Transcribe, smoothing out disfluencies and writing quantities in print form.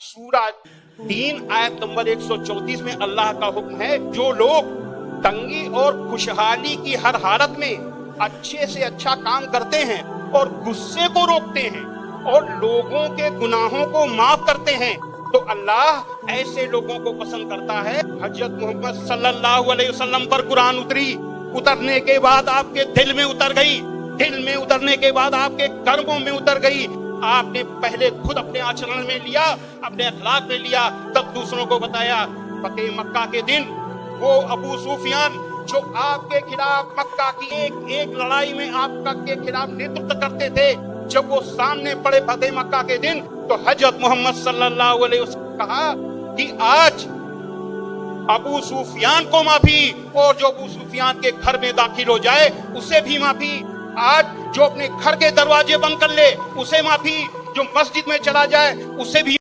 सूरा 3 आयत नंबर 134 में अल्लाह का हुक्म है, जो लोग तंगी और खुशहाली की हर हालत में अच्छे से अच्छा काम करते हैं और गुस्से को रोकते हैं और लोगों के गुनाहों को माफ करते हैं, तो अल्लाह ऐसे लोगों को पसंद करता है। हजरत मोहम्मद सल्लल्लाहु अलैहि वसल्लम पर कुरान उतरने के बाद आपके दिल में उतर गई, दिल में उतरने के बाद आपके कर्मों में उतर गई। आपने पहले खुद अपने आचरण में लिया, अपने अखलाक में लिया, तब दूसरों को बताया। फतेह मक्का के दिन वो अबू सुफियान जो आपके खिलाफ मक्का की एक लड़ाई में आपके खिलाफ नेतृत्व करते थे, जब वो सामने पड़े फतेह मक्का के दिन, तो हजरत मोहम्मद सल्लल्लाहु अलैहि वसल्लम ने कहा कि आज अबू सुफियान को माफी, और जो अबू सुफियान के घर में दाखिल हो जाए उसे भी माफी। आज जो अपने घर के दरवाजे बंद कर ले उसे माफी, जो मस्जिद में चला जाए उसे भी